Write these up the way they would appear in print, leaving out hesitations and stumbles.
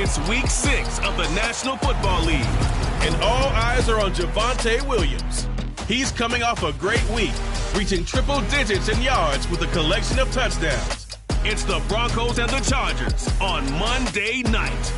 It's Week 6 of the National Football League, and all eyes are on Javonte Williams. He's coming off a great week, reaching triple digits in yards with a collection of touchdowns. It's the Broncos and the Chargers on Monday night.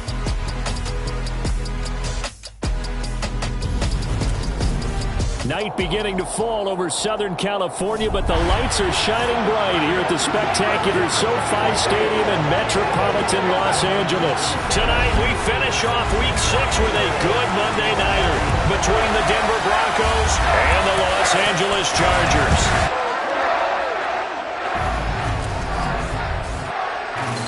Night beginning to fall over Southern California, but the lights are shining bright here at the spectacular SoFi Stadium in metropolitan Los Angeles. Tonight we finish off Week 6 with a good Monday nighter between the Denver Broncos and the Los Angeles Chargers.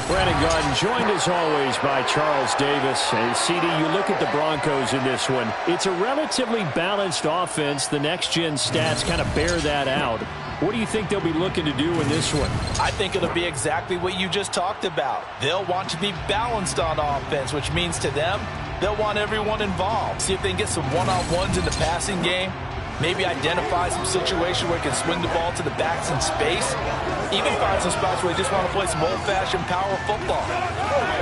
Brandon Garden joined as always by Charles Davis. And CD, you look at the Broncos in this one. It's a relatively balanced offense. The next-gen stats kind of bear that out. What do you think they'll be looking to do in this one? I think it'll be exactly what you just talked about. They'll want to be balanced on offense, which means to them, they'll want everyone involved. See if they can get some one-on-ones in the passing game. Maybe identify some situation where he can swing the ball to the backs in space. Even find some spots where they just want to play some old-fashioned power football.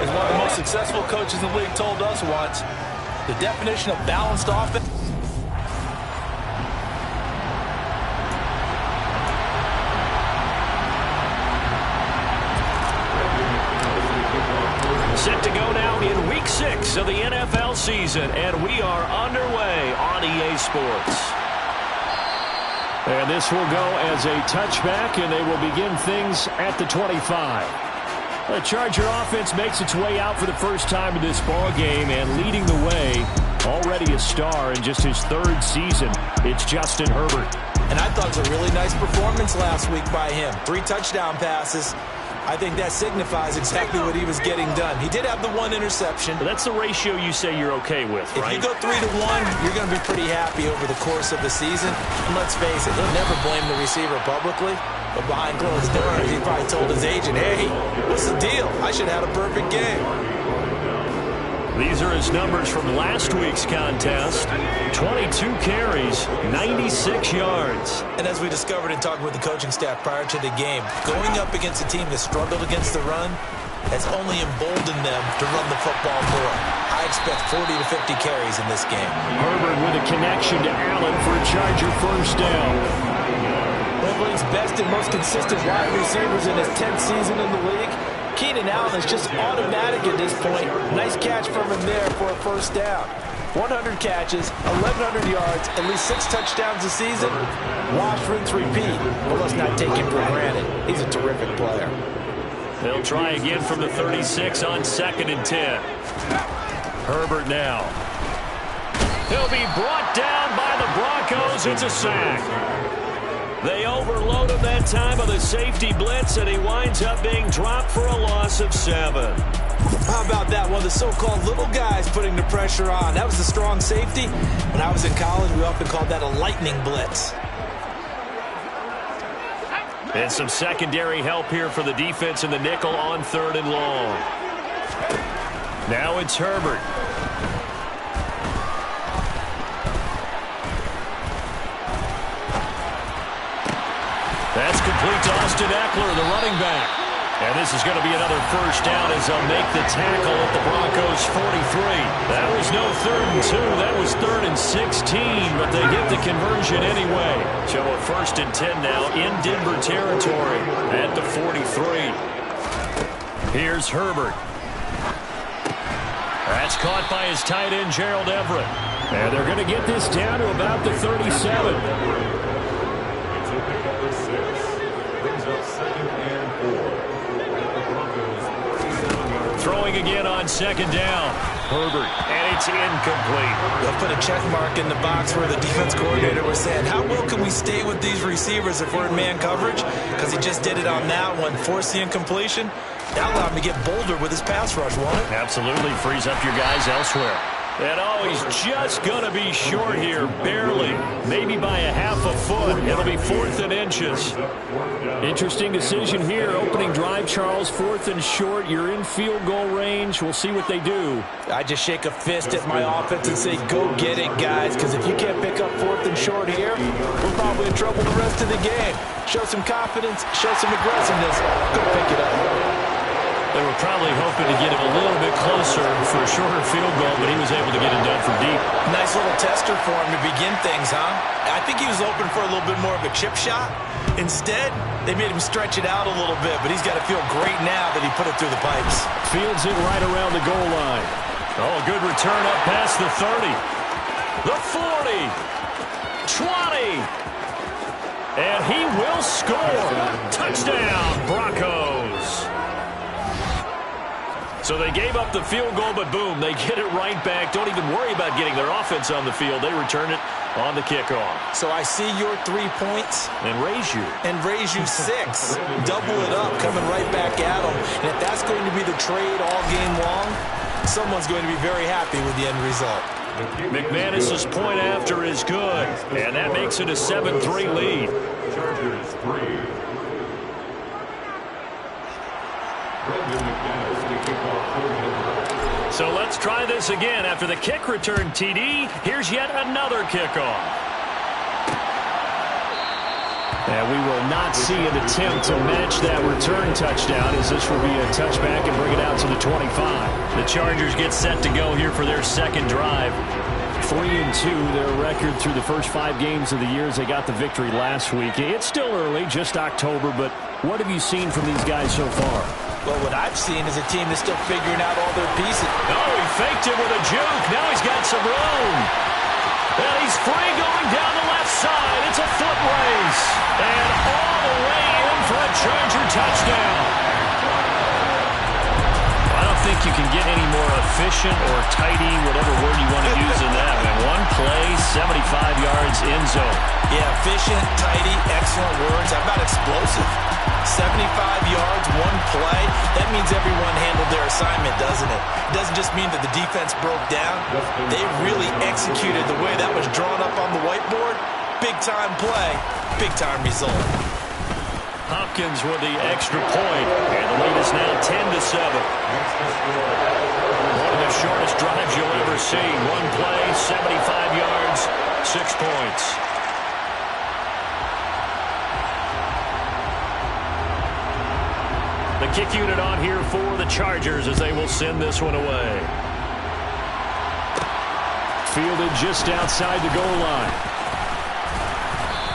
As one of the most successful coaches in the league told us once, the definition of balanced offense. Set to go now in Week 6 of the NFL season, and we are underway on EA Sports. And this will go as a touchback, and they will begin things at the 25. The Charger offense makes its way out for the first time in this ball game, and leading the way, already a star in just his third season, it's Justin Herbert. And I thought it was a really nice performance last week by him. 3 touchdown passes. I think that signifies exactly what he was getting done. He did have the 1 interception. But that's the ratio you say you're okay with, right? If you go 3-1, you're going to be pretty happy over the course of the season. And let's face it, he'll never blame the receiver publicly. But behind closed doors, he probably told his agent, hey, what's the deal? I should have had a perfect game. These are his numbers from last week's contest. 22 carries, 96 yards. And as we discovered in talking with the coaching staff prior to the game, going up against a team that struggled against the run has only emboldened them to run the football more. I expect 40 to 50 carries in this game. Herbert with a connection to Allen for a Charger first down. One of the league's best and most consistent wide receivers in his 10th season in the league. Keenan Allen is just automatic at this point. Nice catch from him there for a first down. 100 catches, 1,100 yards, at least 6 touchdowns a season. Wash, rinse, repeat. But let's not take him for granted. He's a terrific player. They'll try again from the 36 on 2nd and 10. Herbert now. He'll be brought down by the Broncos. It's a sack. They overload him that time of the safety blitz, and he winds up being dropped for a loss of 7. How about that? One of the so-called little guys putting the pressure on. That was the strong safety. When I was in college, we often called that a lightning blitz. And some secondary help here for the defense in the nickel on 3rd and long. Now it's Herbert. That's complete to Austin Eckler, the running back. And this is going to be another first down as they'll make the tackle at the Broncos 43. That was no 3rd and 2. That was 3rd and 16, but they get the conversion anyway. So a 1st and 10 now in Denver territory at the 43. Here's Herbert. That's caught by his tight end, Gerald Everett. And they're going to get this down to about the 37. Throwing again on 2nd down. Herbert, and it's incomplete. They'll put a check mark in the box where the defense coordinator was saying, how well can we stay with these receivers if we're in man coverage? Because he just did it on that one, forced the incompletion. That allowed him to get bolder with his pass rush, won't it? Absolutely, frees up your guys elsewhere. And he's just going to be short here, barely. Maybe by a half a foot. It'll be 4th and inches. Interesting decision here. Opening drive, Charles, 4th and short. You're in field goal range. We'll see what they do. I just shake a fist at my offense and say, go get it, guys. Because if you can't pick up 4th and short here, we're probably in trouble the rest of the game. Show some confidence. Show some aggressiveness. Go pick it up. They were probably hoping to get him a little bit closer for a shorter field goal, but he was able to get it done from deep. Nice little tester for him to begin things, huh? I think he was hoping for a little bit more of a chip shot. Instead, they made him stretch it out a little bit, but he's got to feel great now that he put it through the pipes. Fields it right around the goal line. Oh, good return up past the 30. The 40. 20. And he will score. Touchdown, Broncos. So they gave up the field goal, but boom, they get it right back. Don't even worry about getting their offense on the field. They return it on the kickoff. So I see your 3 points. And raise you. And raise you 6. Double it up, coming right back at them. And if that's going to be the trade all game long, someone's going to be very happy with the end result. McManus's point after is good. And that makes it a 7-3 lead. Chargers 3. So let's try this again. After the kick return TD, here's yet another kickoff. And we will not see an attempt to match that return touchdown, as this will be a touchback and bring it out to the 25. The Chargers get set to go here for their second drive. 3-2, their record through the first 5 games of the year as they got the victory last week. It's still early, just October, but what have you seen from these guys so far? Well, what I've seen is a team that's still figuring out all their pieces. Oh, he faked it with a juke. Now he's got some room. And he's free going down the left side. It's a foot race. And all the way in for a Charger touchdown. I don't think you can get any more efficient or tidy, whatever word you want to use in that. Man, one play, 75 yards in zone. Yeah, efficient, tidy, excellent words. How about explosive? 75 yards, one play. That means everyone handled their assignment, doesn't it? It doesn't just mean that the defense broke down. They really executed the way that was drawn up on the whiteboard. Big-time play, big-time result. Hopkins with the extra point, and the lead is now 10-7. One of the shortest drives you'll ever see. One play, 75 yards, 6 points. The kick unit on here for the Chargers as they will send this one away. Fielded just outside the goal line.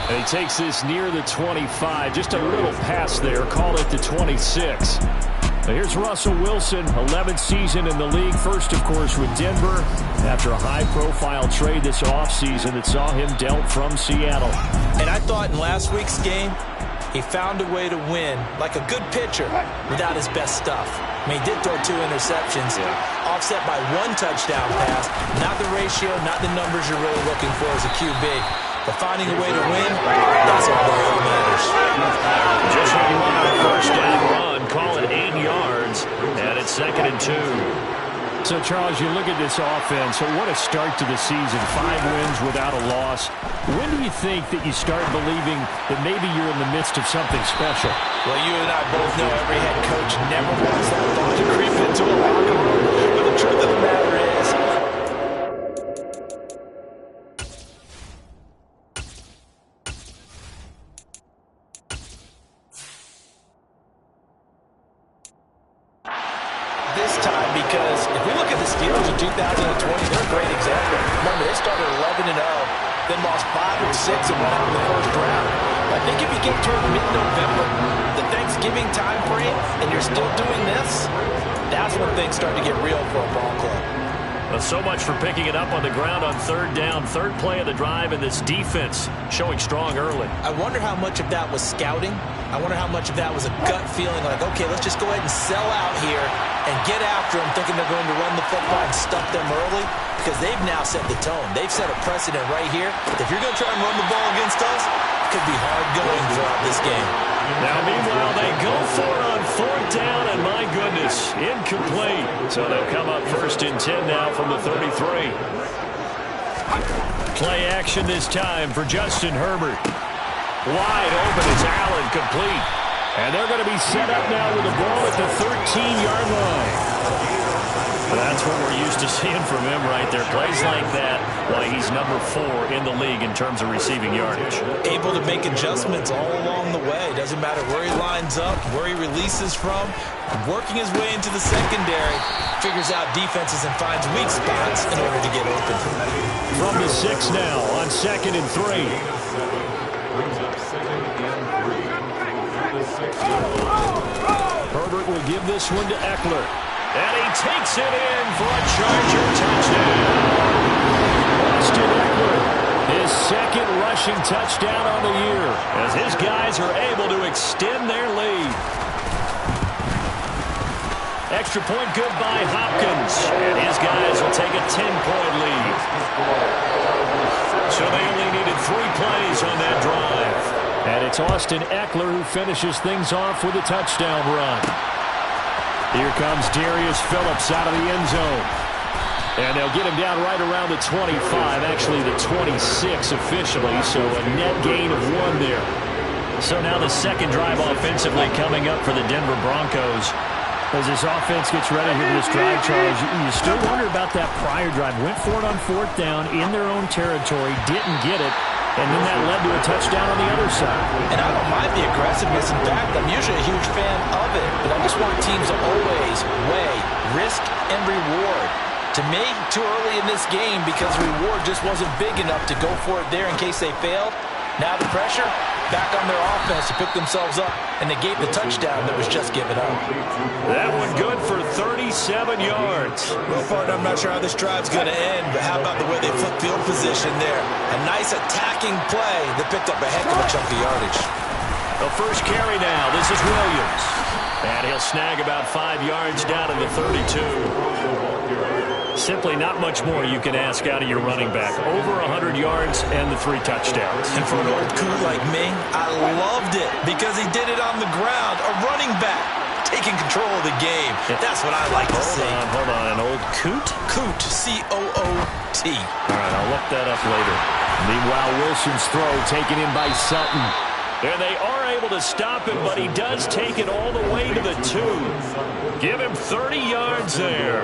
And he takes this near the 25. Just a little pass there. Call it the 26. Now here's Russell Wilson, 11th season in the league. First, of course, with Denver after a high-profile trade this offseason that saw him dealt from Seattle. And I thought in last week's game, he found a way to win, like a good pitcher, without his best stuff. I mean, he did throw 2 interceptions, offset by 1 touchdown pass. Not the ratio, not the numbers you're really looking for as a QB. But finding a way to win, that's all that really matters. Just when you want a first down run, call it 8 yards, and it's 2nd and 2. So, Charles, you look at this offense, so what a start to the season. 5 wins without a loss. When do you think that you start believing that maybe you're in the midst of something special? Well, you and I both know every head coach never wants that thought to creep into a locker room. But the truth of the matter is, this time, because if we look at the Steelers in 2020, they're a great example. Remember, they started 11-0, then lost 5 or 6 and went out in the first round. I think if you get toward mid-November, the Thanksgiving time frame, and you're still doing this, that's when things start to get real for a ball club. Well, so much for picking it up on the ground on 3rd down. 3rd play of the drive, and this defense showing strong early. I wonder how much of that was scouting. I wonder how much of that was a gut feeling like, okay, let's just go ahead and sell out here and get after them, thinking they're going to run the football and stuff them early, because they've now set the tone. They've set a precedent right here. If you're going to try and run the ball against us, it could be hard going throughout this game. Now, meanwhile, they go for it on 4th down, and my goodness, incomplete. So they'll come up 1st and 10 now from the 33. Play action this time for Justin Herbert. Wide open is Allen, complete. And they're going to be set up now with the ball at the 13-yard line. That's what we're used to seeing from him right there. Plays like that, why he's number 4 in the league in terms of receiving yardage. Able to make adjustments all along the way. play. Doesn't matter where he lines up, where he releases from, working his way into the secondary, figures out defenses and finds weak spots in order to get open. From the 6 now on 2nd and 3. Herbert will give this one to Eckler. And he takes it in for a Charger touchdown. Austin Eckler, his 2nd rushing touchdown on the year, as his guys are able to extend their lead. Extra point good by Hopkins, and his guys will take a 10-point lead. So they only needed 3 plays on that drive. And it's Austin Eckler who finishes things off with a touchdown run. Here comes Darius Phillips out of the end zone. And they'll get him down right around the 25, actually the 26 officially, so a net gain of 1 there. So now the 2nd drive offensively coming up for the Denver Broncos. As this offense gets ready here for this drive, Charles, you still wonder about that prior drive. Went for it on 4th down in their own territory, didn't get it, and then that led to a touchdown on the other side. And I don't mind the aggressiveness. In fact, I'm usually a huge fan of it, but I just want teams to always weigh risk and reward. To me, too early in this game because the reward just wasn't big enough to go for it there in case they failed. Now the pressure back on their offense to pick themselves up and negate the touchdown that was just given up. That one good for 37 yards. Well, partner, I'm not sure how this drive's going to end, but how about the way they flip field position there? A nice attacking play that picked up a heck of a chunk of yardage. The first carry now. This is Williams. And he'll snag about 5 yards down to the 32. Simply not much more you can ask out of your running back. Over 100 yards and the 3 touchdowns. And for an old coot like me, I loved it because he did it on the ground. A running back taking control of the game. That's what I like to see. Hold on. An old coot? Coot. C-O-O-T. All right, I'll look that up later. Meanwhile, Wilson's throw taken in by Sutton. And they are able to stop him, but he does take it all the way to the 2. Give him 30 yards there.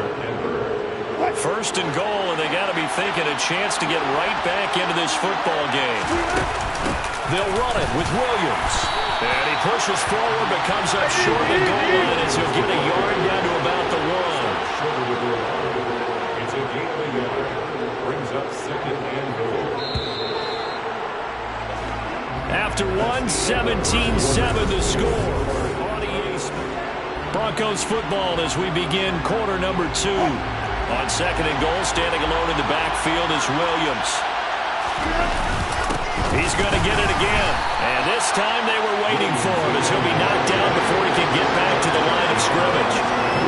1st and goal, and they got to be thinking a chance to get right back into this football game. They'll run it with Williams. And he pushes forward, but comes up short of the goal line as he'll get a yard down to about the 1. It's a gain of a yard. Brings up 2nd and goal. After 1, 17-7 the score. Broncos football as we begin quarter number 2. On 2nd and goal, standing alone in the backfield is Williams. He's going to get it again. And this time they were waiting for him as he'll be knocked down before he can get back to the line of scrimmage.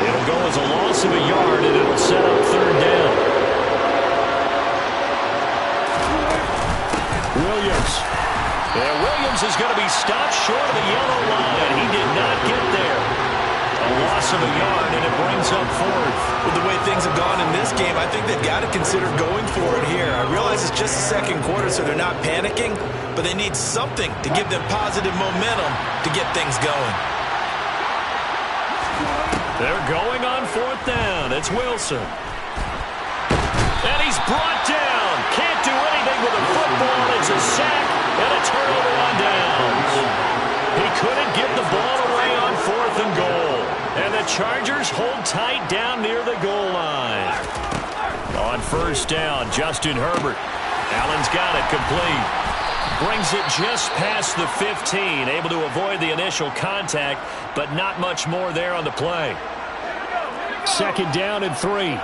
It'll go as a loss of a yard, and it'll set up 3rd down. Williams. And Williams is going to be stopped short of the yellow line. He did not get there. A loss of a yard, and it brings up 4th. With the way things have gone in this game, I think they've got to consider going for it here. I realize it's just the 2nd quarter, so they're not panicking, but they need something to give them positive momentum to get things going. They're going on 4th down. It's Wilson. And he's brought down. Can't do anything with the football. It's a sack and a turnover on downs. He couldn't get the ball away on 4th and goal. And the Chargers hold tight down near the goal line. On 1st down, Justin Herbert. Allen's got it complete. Brings it just past the 15. Able to avoid the initial contact, but not much more there on the play. 2nd down and 3.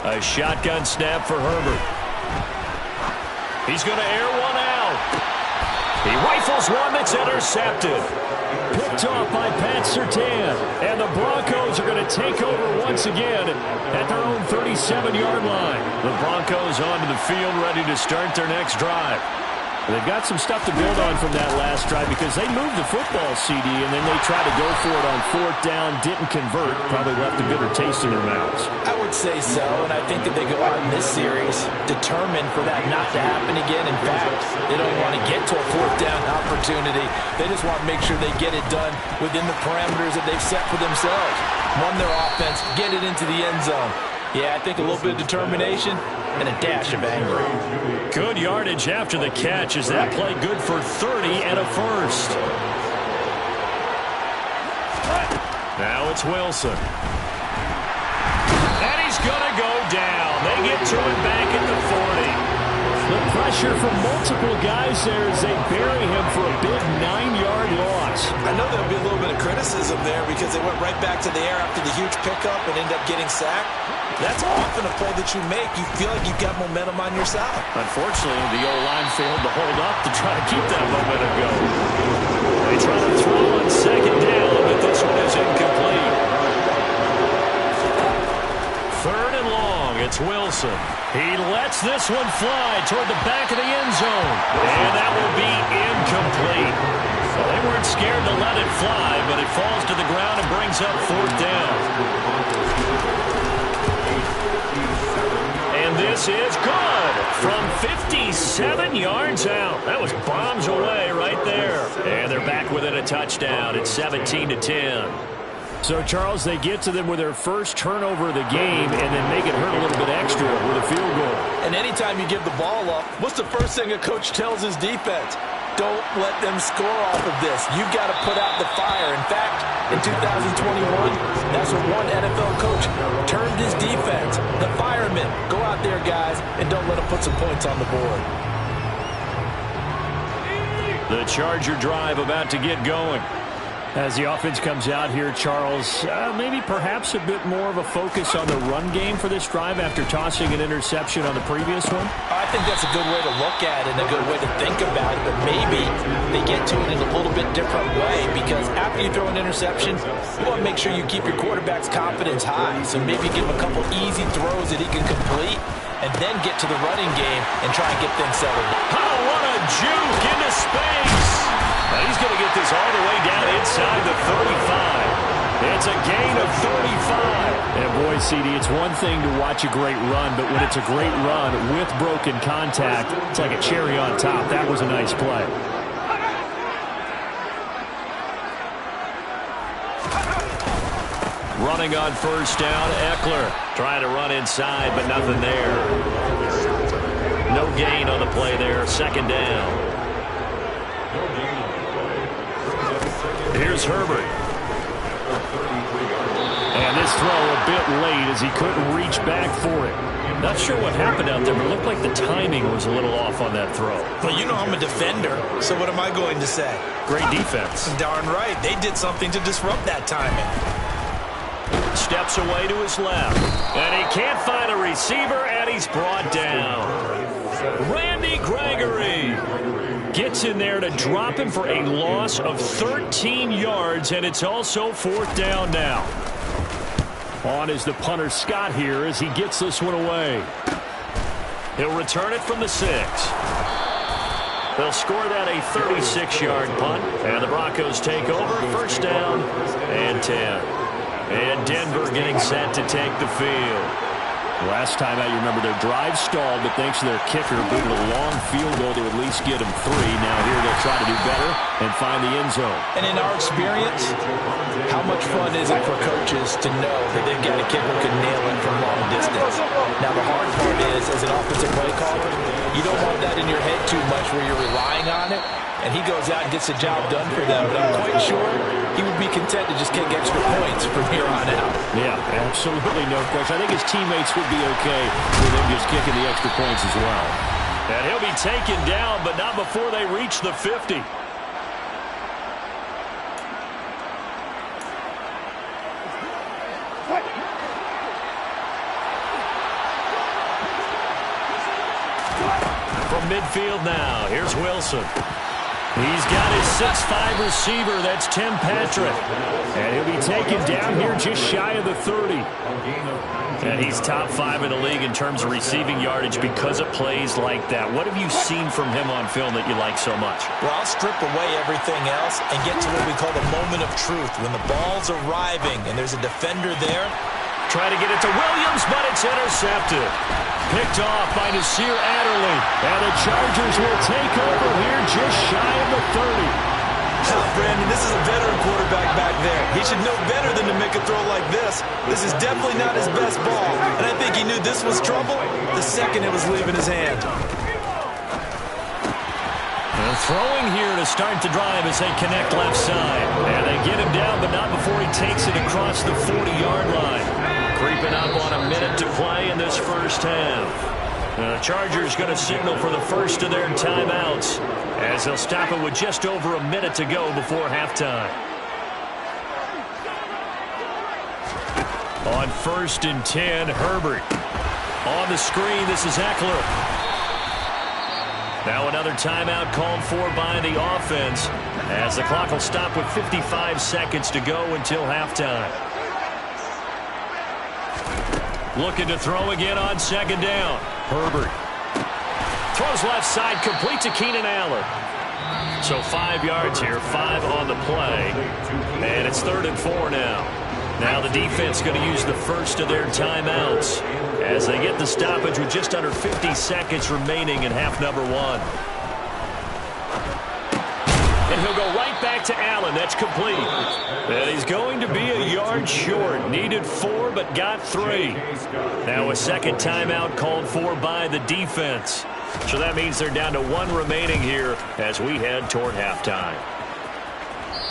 A shotgun snap for Herbert. He's going to air one out. He rifles one that's intercepted. Picked off by Pat Surtain. And the Broncos are going to take over once again at their own 37-yard line. The Broncos onto the field ready to start their next drive. They've got some stuff to build on from that last drive because they moved the football, CD, and then they tried to go for it on 4th down, didn't convert, probably left a bitter taste in their mouths. I would say so, and I think that they go out in this series determined for that not to happen again. In fact, they don't want to get to a 4th down opportunity. They just want to make sure they get it done within the parameters that they've set for themselves. Run their offense, get it into the end zone. Yeah, I think a little bit of determination and a dash of anger. Good yardage after the catch. Is that play good for 30 and a first? Now it's Wilson. And he's going to go down. They get to him back at the 40. The pressure from multiple guys there as they bury him for a big 9-yard loss. I know there'll be a little bit of criticism there because they went right back to the air after the huge pickup and ended up getting sacked. That's often a play that you make. You feel like you've got momentum on your side. Unfortunately, the O-line failed to hold up to try to keep that momentum going. They try to throw on second down, but this one is incomplete. Third and long, it's Wilson. He lets this one fly toward the back of the end zone. And that will be incomplete. Well, they weren't scared to let it fly, but it falls to the ground and brings up fourth down. And this is good from 57 yards out. That was bombs away right there. And they're back within a touchdown. It's 17-10. So, Charles, they get to them with their first turnover of the game and then make it hurt a little bit extra with a field goal. And anytime you give the ball up, what's the first thing a coach tells his defense? Don't let them score off of this. You've got to put out the fire. In fact, in 2021, that's what one NFL coach termed his defense. The firemen. Go out there, guys, and don't let them put some points on the board. The Charger drive about to get going. As the offense comes out here, Charles, maybe perhaps a bit more of a focus on the run game for this drive after tossing an interception on the previous one? I think that's a good way to look at it and a good way to think about it, but maybe they get to it in a little bit different way because after you throw an interception, you want to make sure you keep your quarterback's confidence high. So maybe give him a couple easy throws that he can complete and then get to the running game and try and get things settled. Oh, what a juke into space! Now he's going to get this all the way down inside the 35. It's a gain of 35. And boy, CD, it's one thing to watch a great run, but when it's a great run with broken contact, it's like a cherry on top. That was a nice play. Running on first down, Eckler trying to run inside, but nothing there. No gain on the play there. Second down. Here's Herbert. And this throw a bit late as he couldn't reach back for it. Not sure what happened out there, but it looked like the timing was a little off on that throw. Well, you know I'm a defender, so what am I going to say? Great defense. Darn right. They did something to disrupt that timing. Steps away to his left. And he can't find a receiver, and he's brought down. Randy Gregory gets in there to drop him for a loss of 13 yards, and it's also fourth down now. On is the punter Scott here as he gets this one away. He'll return it from the 6. They'll score that a 36-yard punt, and the Broncos take over. First down and 10. And Denver getting set to take the field. Last time out, you remember their drive stalled, but thanks to their kicker, booted a long field goal to at least get them 3. Now here they'll try to do better and find the end zone. And in our experience, how much fun is it for coaches to know that they've got a kicker who can nail it from long distance? Now the hard part is, as an offensive play caller, you don't want that in your head too much where you're relying on it. And he goes out and gets the job done for them. But I'm quite sure he would be content to just kick extra points from here on out. Yeah, absolutely no question. I think his teammates would be okay with him just kicking the extra points as well. And he'll be taken down, but not before they reach the 50. From midfield now, here's Wilson. He's got his 6'5" receiver, that's Tim Patrick. And he'll be taken down here just shy of the 30. And he's top 5 in the league in terms of receiving yardage because of plays like that. What have you seen from him on film that you like so much? Well, I'll strip away everything else and get to what we call the moment of truth. When the ball's arriving and there's a defender there. Try to get it to Williams, but it's intercepted. Picked off by Nasir Adderley. And the Chargers will take over here just shy of the 30. Brandon, this is a veteran quarterback back there. He should know better than to make a throw like this. This is definitely not his best ball, and I think he knew this was trouble the second it was leaving his hand. And throwing here to start the drive as they connect left side. And they get him down, but not before he takes it across the 40-yard line. Creeping up on a minute to play in this first half. The Chargers going to signal for the first of their timeouts as they'll stop it with just over a minute to go before halftime. On 1st and 10, Herbert. On the screen, this is Eckler. Now another timeout called for by the offense as the clock will stop with 55 seconds to go until halftime. Looking to throw again on 2nd down. Herbert throws left side, complete to Keenan Allen. So 5 yards here, 5 on the play. And it's 3rd and 4 now. Now the defense going to use the first of their timeouts as they get the stoppage with just under 50 seconds remaining in half number 1. And he'll go right back to Allen. That's complete. And he's going to be a yard short. Needed 4, but got 3. Now a second timeout called for by the defense. So that means they're down to 1 remaining here as we head toward halftime.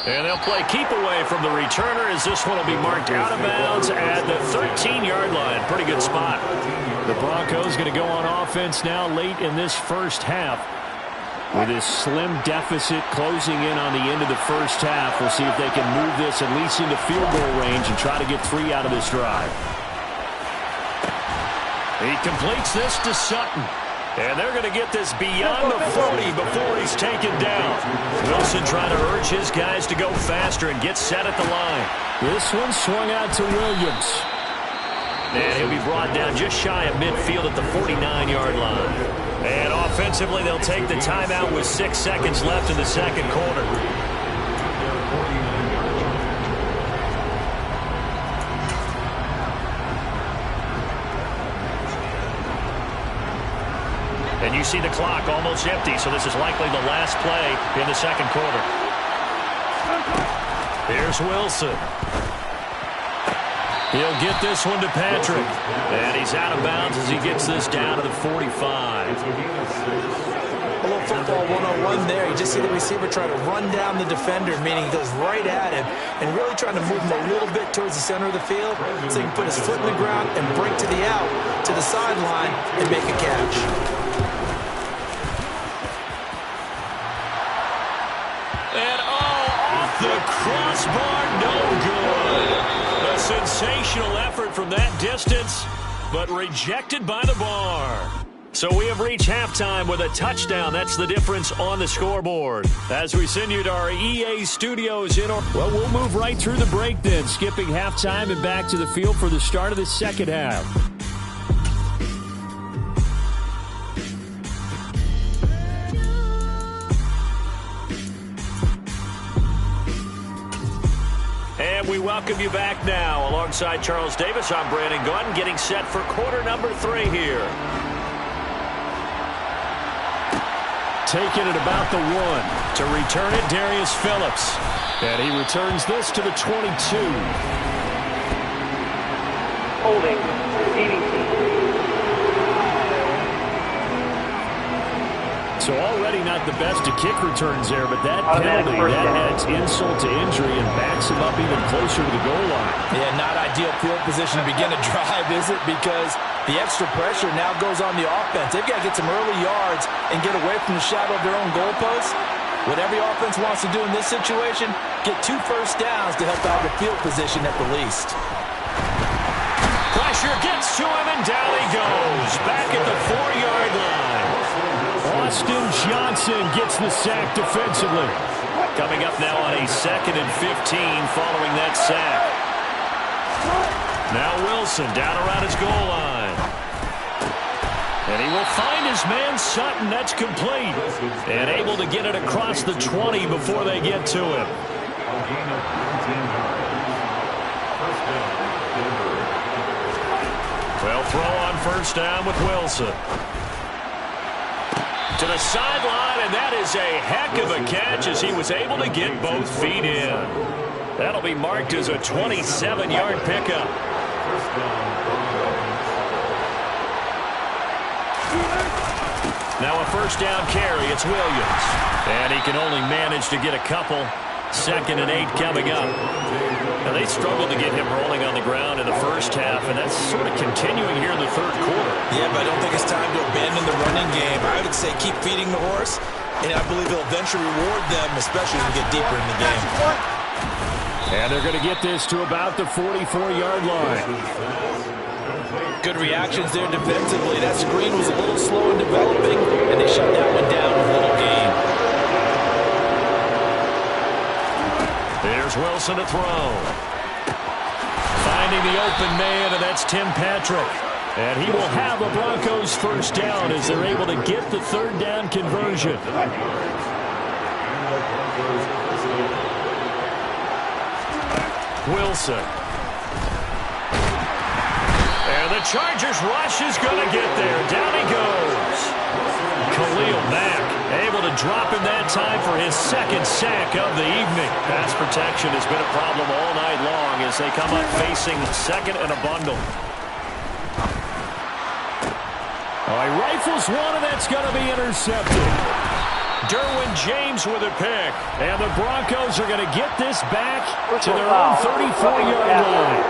And they'll play keep away from the returner as this one will be marked out of bounds at the 13-yard line. Pretty good spot. The Broncos going to go on offense now late in this first half. With this slim deficit closing in on the end of the first half, we'll see if they can move this at least into field goal range and try to get 3 out of this drive. He completes this to Sutton. And they're going to get this beyond the 40 before he's taken down. Wilson trying to urge his guys to go faster and get set at the line. This one swung out to Williams. And he'll be brought down just shy of midfield at the 49-yard line. And offensively, they'll take the timeout with 6 seconds left in the second quarter. And you see the clock almost empty, so this is likely the last play in the second quarter. Here's Wilson. He'll get this one to Patrick. And he's out of bounds as he gets this down to the 45. A little football 101 there. You just see the receiver try to run down the defender, meaning he goes right at him and really trying to move him a little bit towards the center of the field so he can put his foot in the ground and break to the out, to the sideline, and make a catch. And off the crossbar, no good. A sensational effort from that distance, but rejected by the bar. So we have reached halftime with a touchdown. That's the difference on the scoreboard. As we send you to our EA studios in well, we'll move right through the break then, skipping halftime and back to the field for the start of the second half. And we welcome you back now. Alongside Charles Davis, I'm Brandon Gunn, getting set for quarter number 3 here. Taking it about the 1. To return it, Darius Phillips. And he returns this to the 22. Holding. So already not the best to kick returns there, but that penalty, that adds insult to injury and backs him up even closer to the goal line. Yeah, not ideal field position to begin a drive, is it? Because the extra pressure now goes on the offense. They've got to get some early yards and get away from the shadow of their own goalposts. What every offense wants to do in this situation, get 2 first downs to help out the field position at the least. Pressure gets to him, and down he goes. Back at the 4-yard line. Austin Johnson gets the sack defensively. Coming up now on a 2nd and 15 following that sack. Now Wilson down around his goal line. And he will find his man Sutton. That's complete. And able to get it across the 20 before they get to him. Well, throw on first down with Wilson. To the sideline, and that is a heck of a catch as he was able to get both feet in. That'll be marked as a 27-yard pickup. Now a first down carry. It's Williams. And he can only manage to get a couple. 2nd and 8 coming up. Now they struggled to get him rolling on the ground in the first half, and that's sort of continuing here in the third quarter. Yeah, but I don't think it's time to abandon the running game. I would say keep feeding the horse, and I believe it'll eventually reward them, especially as we get deeper in the game. And they're going to get this to about the 44-yard line. Good reactions there defensively. That screen was a little slow in developing, and they shut that one down with a little gain. There's Wilson to throw. Finding the open man, and that's Tim Patrick. And he will have a Broncos first down as they're able to get the third down conversion. Wilson. And the Chargers rush is going to get there. Down he goes. Khalil Mack able to drop in that time for his 2nd sack of the evening. Pass protection has been a problem all night long as they come up facing 2nd and a bundle. Oh, he rifles one, and that's going to be intercepted. Derwin James with a pick. And the Broncos are going to get this back to their own 34-yard line.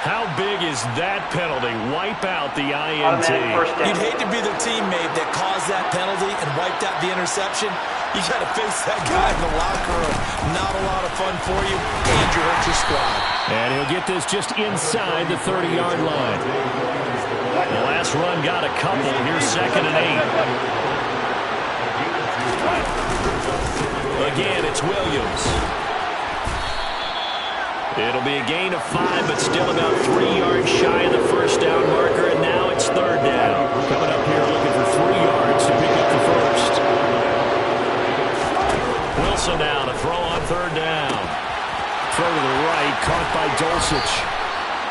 How big is that penalty? Wipe out the INT. You'd hate to be the teammate that caused that penalty and wiped out the interception. You got to face that guy in the locker room. Not a lot of fun for you, and you hurt your squad. And he'll get this just inside the 30-yard line. The last run got a couple. Here's 2nd and 8. Again, it's Williams. It'll be a gain of 5, but still about 3 yards shy of the first down marker, and now it's 3rd down. Coming up here looking for 3 yards to pick up the first. Wilson now to throw on 3rd down. Throw to the right, caught by Dulcich.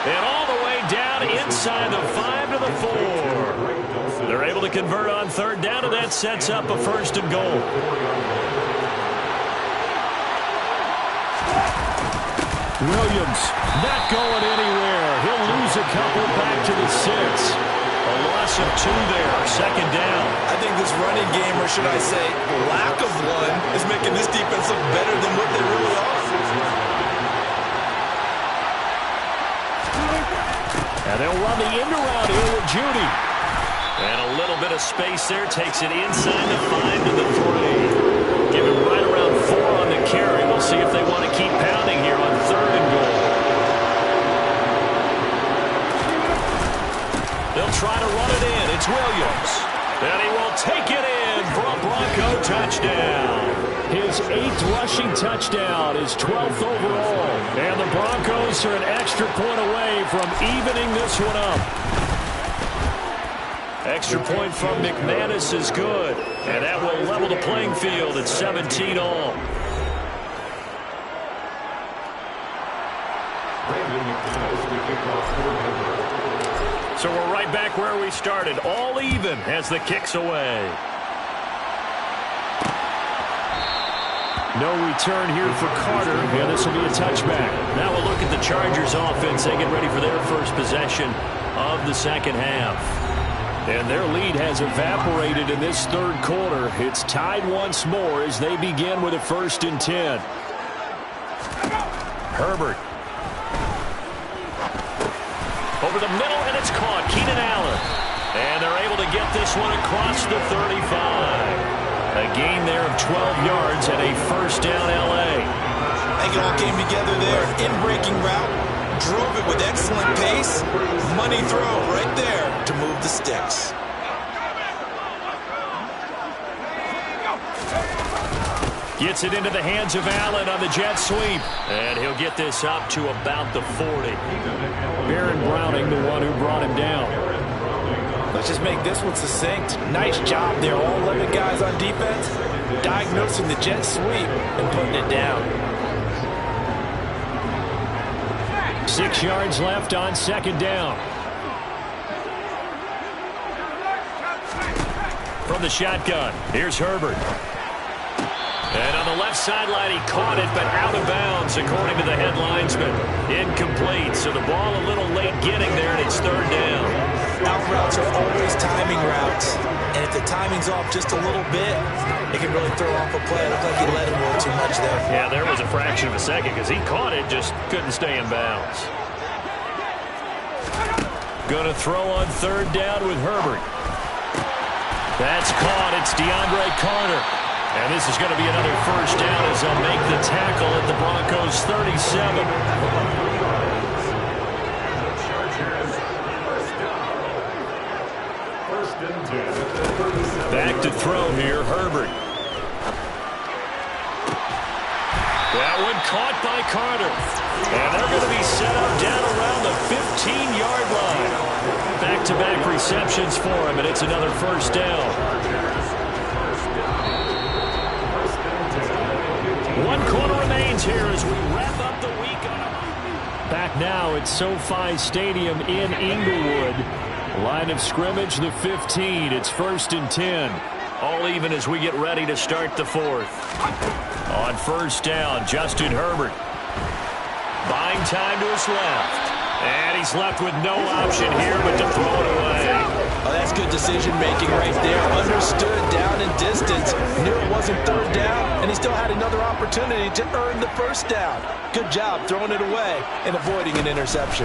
And all the way down inside the 5 to the 4. They're able to convert on 3rd down, and that sets up a 1st and goal. Williams not going anywhere. He'll lose a couple back to the 6. A loss of 2 there. 2nd down. I think this running game, or should I say lack of one, is making this defense look better than what they really are. And they'll run the end around here with Judy. And a little bit of space there. Takes it inside the 5 to the 3. Give him right around 4 on the carry. We'll see if they want to keep pounding here on 3rd and goal. They'll try to run it in. It's Williams. And he will take it in for a Bronco touchdown. His 8th rushing touchdown, his 12th overall. And the Broncos are an extra point away from evening this one up. Extra point from McManus is good. And that will level the playing field at 17 all. So we're right back where we started. All even as the kick's away. No return here for Carter. Yeah, this will be a touchback. Now we'll look at the Chargers offense. They get ready for their first possession of the 2nd half. And their lead has evaporated in this 3rd quarter. It's tied once more as they begin with a 1st and 10. Herbert. Over the middle, and it's caught. Keenan Allen. And they're able to get this one across the 35. A gain there of 12 yards and a 1st down L.A. I think it all came together there. In-breaking route. Drove it with excellent pace. Money throw right there to move the sticks. Gets it into the hands of Allen on the jet sweep. And he'll get this up to about the 40. Baron Browning, the one who brought him down. Let's just make this one succinct. Nice job there. All 11 guys on defense diagnosing the jet sweep and putting it down. 6 yards left on 2nd down. From the shotgun, here's Herbert. And on the left sideline, he caught it, but out of bounds, according to the head linesman. Incomplete, so the ball a little late getting there, and it's third down. Out routes are always timing routes, and if the timing's off just a little bit, it can really throw off a play. It looked like he let him a little too much there. Yeah, there was a fraction of a second because he caught it, just couldn't stay in bounds. Going to throw on third down with Herbert. That's caught. It's DeAndre Carter. And this is going to be another first down as they'll make the tackle at the Broncos' 37. Back to throw here, Herbert. That one caught by Carter. And they're going to be set up down around the 15-yard line. Back-to-back receptions for him, and it's another first down. 1 quarter remains here as we wrap up the week. Back now at SoFi Stadium in Inglewood. Line of scrimmage, the 15. It's 1st and 10. All even as we get ready to start the fourth. On first down, Justin Herbert. Buying time to his left. And he's left with no option here but to throw it away. Oh, that's good decision-making right there. Understood down and distance. Knew it wasn't third down, and he still had another opportunity to earn the first down. Good job throwing it away and avoiding an interception.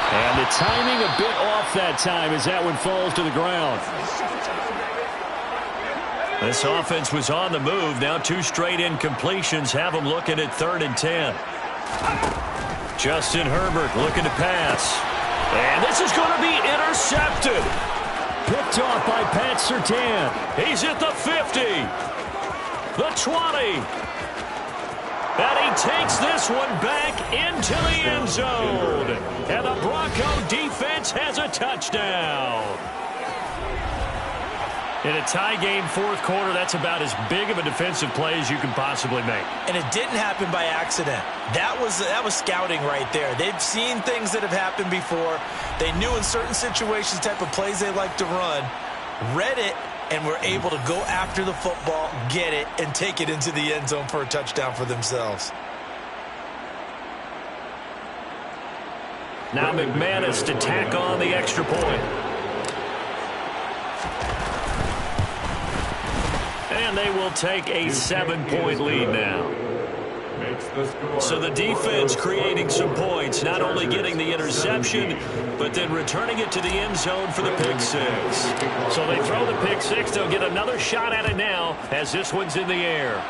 And the timing a bit off that time as that one falls to the ground. This offense was on the move. Now 2 straight incompletions have them looking at 3rd and 10. Justin Herbert looking to pass. And this is going to be intercepted. Picked off by Pat Surtain. He's at the 50. The 20. And he takes this one back into the end zone. And the Bronco defense has a touchdown. In a tie game, 4th quarter, that's about as big of a defensive play as you can possibly make. And it didn't happen by accident. That was scouting right there. They've seen things that have happened before. They knew in certain situations the type of plays they like to run, read it, and were able to go after the football, get it, and take it into the end zone for a touchdown for themselves. Now McManus to tack on the extra point. And they will take a 7-point lead now. So the defense creating some points, not only getting the interception, but then returning it to the end zone for the pick six. So they throw the pick six. They'll get another shot at it now as this one's in the air.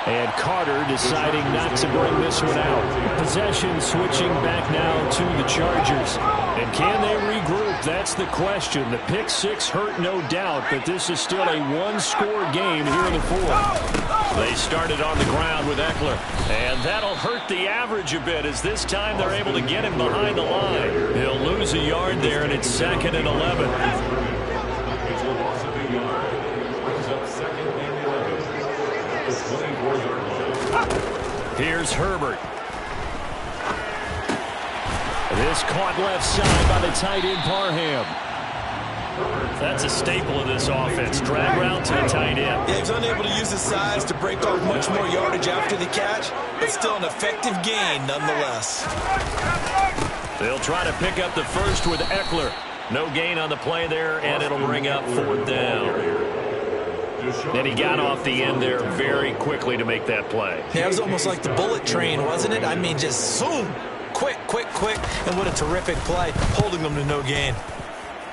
And Carter deciding not to bring this one out. Possession switching back now to the Chargers. And can they regroup? That's the question. The pick six hurt, no doubt, but this is still a one-score game here in the fourth. They started on the ground with Eckler. And that'll hurt the average a bit as this time they're able to get him behind the line. He'll lose a yard there, and it's 2nd and 11. Here's Herbert. This caught left side by the tight end Parham. That's a staple of this offense. Drag route to the tight end. Yeah, he's unable to use his size to break off much more yardage after the catch, but still an effective gain nonetheless. They'll try to pick up the first with Eckler. No gain on the play there, and it'll bring up 4th down. And he got off the end there very quickly to make that play. Yeah, it was almost like the bullet train, wasn't it? I mean, just zoom, quick, and what a terrific play, holding them to no gain.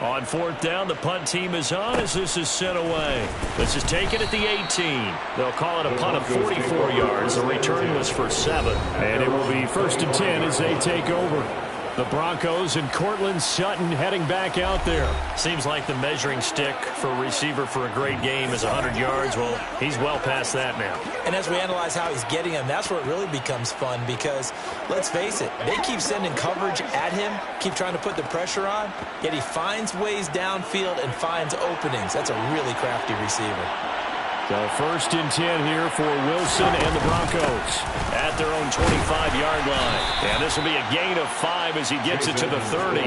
On 4th down, the punt team is on as this is sent away. This is taken at the 18. They'll call it a punt of 44 yards. The return was for 7. And it will be 1st and 10 as they take over. The Broncos and Cortland Sutton heading back out there. Seems like the measuring stick for a receiver for a great game is 100 yards. Well, he's well past that now. And as we analyze how he's getting them, that's where it really becomes fun because, let's face it, they keep sending coverage at him, keep trying to put the pressure on, yet he finds ways downfield and finds openings. That's a really crafty receiver. So 1st and 10 here for Wilson and the Broncos at their own 25-yard line. And this will be a gain of 5 as he gets it to the 30.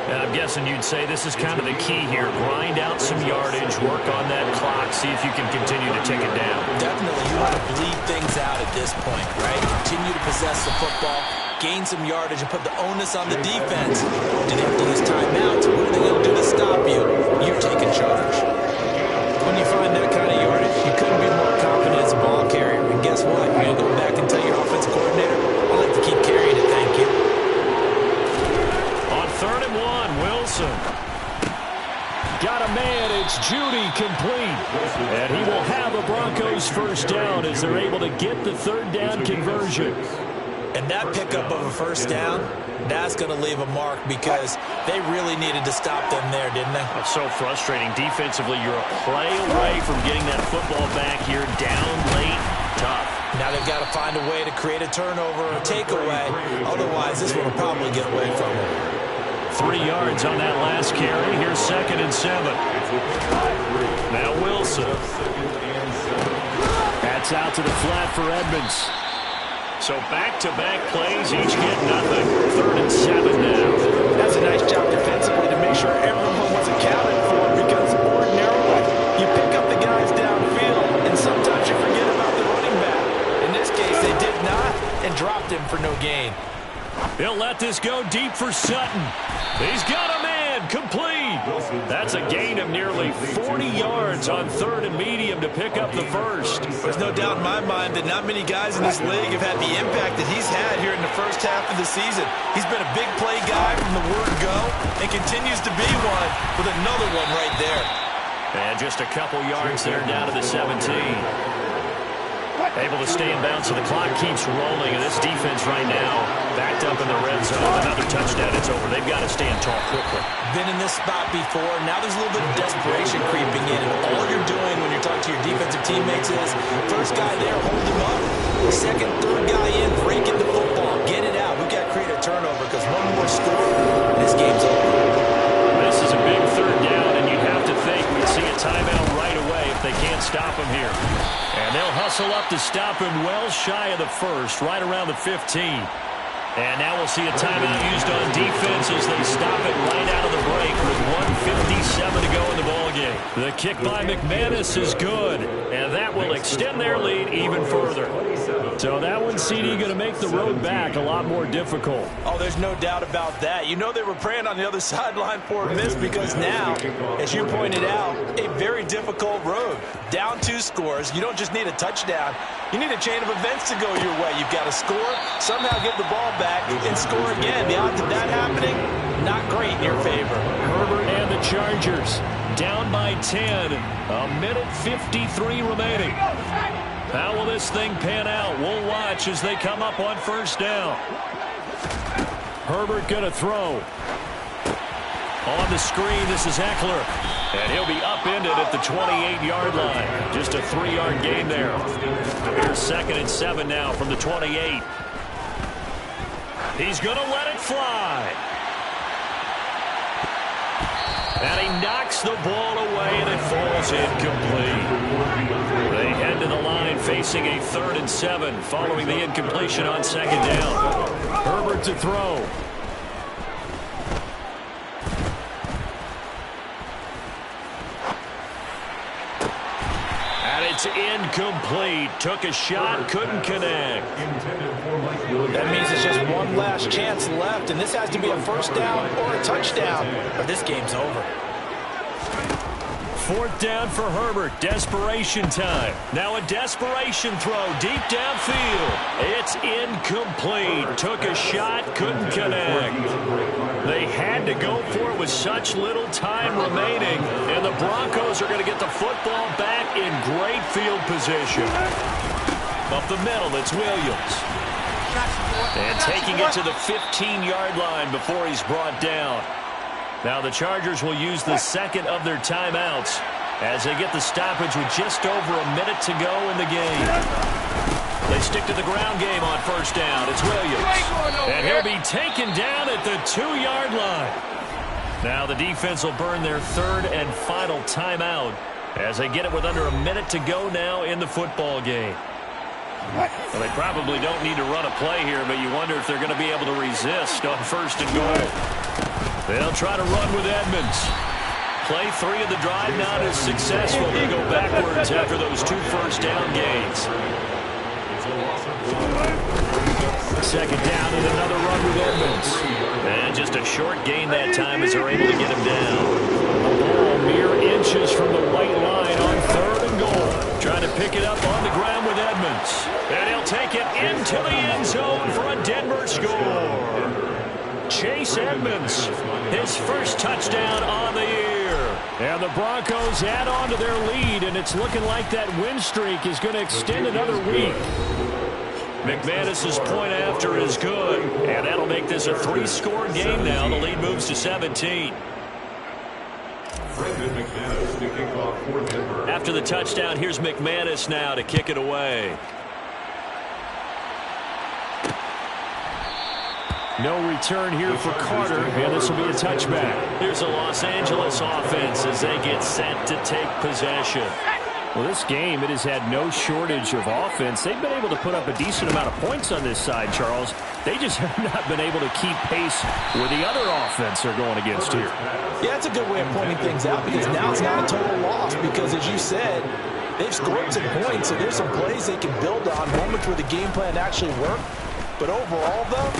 And I'm guessing you'd say this is kind of the key here. Grind out some yardage, work on that clock, see if you can continue to take it down. Definitely, you want to bleed things out at this point, right? Continue to possess the football, gain some yardage, and put the onus on the defense. Do they have to use timeouts? What are they going to do to stop you? You're taking charge. When you find that kind of yardage, you couldn't be more confident as a ball carrier. And guess what? You're going to go back and tell your offensive coordinator, I'd like to keep carrying it, thank you. On 3rd and 1, Wilson. Got a man, it's Judy, complete. And he will have a Broncos first down as they're able to get the 3rd down conversion. And that pickup of a first down, that's going to leave a mark because they really needed to stop them there, didn't they? It's so frustrating. Defensively, you're a play away from getting that football back here, down late, tough. Now they've got to find a way to create a turnover or takeaway. Otherwise, this one will probably get away from them. 3 yards on that last carry. Here's 2nd and 7. Now Wilson. That's out to the flat for Edmonds. So back-to-back plays, each get nothing. 3rd and 7 now. That's a nice job defensively to make sure everyone was accounted for, because ordinarily you pick up the guys downfield and sometimes you forget about the running back. In this case, they did not and dropped him for no gain. He'll let this go deep for Sutton. He's got a man, complete. That's a gain of nearly 40 yards on 3rd and medium to pick up the first. There's no doubt in my mind that not many guys in this league have had the impact that he's had here in the first half of the season. He's been a big play guy from the word go and continues to be one with another one right there. And just a couple yards there down to the 17. Able to stay in bounds, so the clock keeps rolling, and this defense right now backed up in the red zone. Another touchdown, it's over. They've got to stand tall quickly. Been in this spot before. Now there's a little bit of desperation creeping in, and all you're doing when you're talking to your defensive teammates is, first guy there, hold him up. Second, third guy in, break in the football. Get it out. We've got to create a turnover, because one more score, and this game's over. This is a big 3rd down, and you'd have to think we'd see a timeout right away if they can't stop him here. And they'll hustle up to stop him well shy of the first, right around the 15. And now we'll see a timeout used on defense as they stop it right out of the break with 1:57 to go in the ballgame. The kick by McManus is good, and that will extend their lead even further. So that one, CD, going to make the road back a lot more difficult. Oh, there's no doubt about that. You know they were praying on the other sideline for a miss, because now, as you pointed out, a very difficult road. Down 2 scores. You don't just need a touchdown. You need a chain of events to go your way. You've got to score, somehow get the ball back, and score again. The odds of that happening, not great in your favor. Herbert and the Chargers down by 10. 1:53 remaining. How will this thing pan out? We'll watch as they come up on first down. Herbert going to throw. On the screen, this is Eckler. And he'll be upended at the 28-yard line. Just a 3-yard gain there. Here's 2nd and 7 now from the 28. He's going to let it fly. And he knocks the ball away, and it falls incomplete. They head to the line facing a 3rd and 7 following the incompletion on 2nd down. Herbert to throw. It's incomplete. Took a shot, couldn't connect. That means it's just one last chance left, and this has to be a first down or a touchdown, or this game's over. 4th down for Herbert. Desperation time. Now a desperation throw deep downfield. It's incomplete. Took a shot, couldn't connect. They had to go for it with such little time remaining, and the Broncos are going to get the football back in great field position. Up the middle, it's Williams. And taking it to the 15-yard line before he's brought down. Now the Chargers will use the 2nd of their timeouts as they get the stoppage with just over a minute to go in the game. They stick to the ground game on first down. It's Williams. And he'll be taken down at the 2-yard line. Now the defense will burn their 3rd and final timeout as they get it with under a minute to go now in the football game. Well, they probably don't need to run a play here, but you wonder if they're going to be able to resist on 1st and goal. They'll try to run with Edmonds. Play 3 of the drive not as successful. They go backwards after those 2 first down gains. Second down and another run with Edmonds. And just a short gain that time as they're able to get him down. The ball mere inches from the white line on 3rd and goal. Trying to pick it up on the ground with Edmonds. And he'll take it into the end zone for a Denver score. Chase Edmonds, his first touchdown on the year. And the Broncos add on to their lead, and it's looking like that win streak is going to extend another week. McManus's point after is good, and that'll make this a 3-score game now. The lead moves to 17. After the touchdown, here's McManus now to kick it away. No return here for Carter, and this will be a touchback. Here's the Los Angeles offense as they get set to take possession. Well, this game, it has had no shortage of offense. They've been able to put up a decent amount of points on this side, Charles. They just have not been able to keep pace with the other offense they're going against here. Yeah, that's a good way of pointing things out, because now it's not a total loss, because as you said, they've scored some points, so there's some plays they can build on, moments where the game plan actually worked. But overall, though,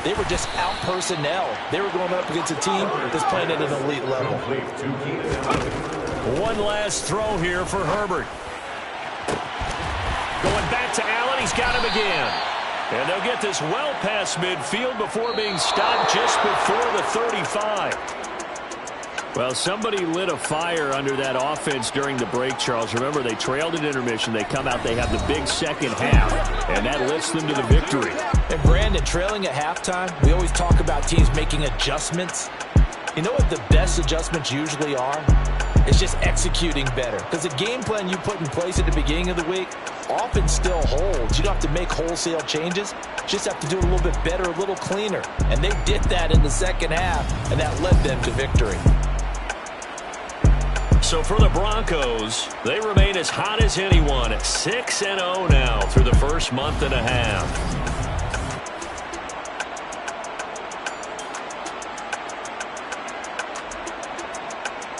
they were just out personnel. They were going up against a team that's playing at an elite level. One last throw here for Herbert. Going back to Allen. He's got him again. And they'll get this well past midfield before being stopped just before the 35. Well, somebody lit a fire under that offense during the break, Charles. Remember, they trailed at intermission. They come out, they have the big second half, and that lifts them to the victory. And Brandon, trailing at halftime, we always talk about teams making adjustments. You know what the best adjustments usually are? It's just executing better. Because the game plan you put in place at the beginning of the week often still holds. You don't have to make wholesale changes. You just have to do it a little bit better, a little cleaner. And they did that in the second half, and that led them to victory. So for the Broncos, they remain as hot as anyone at 6-0 now through the first month and a half.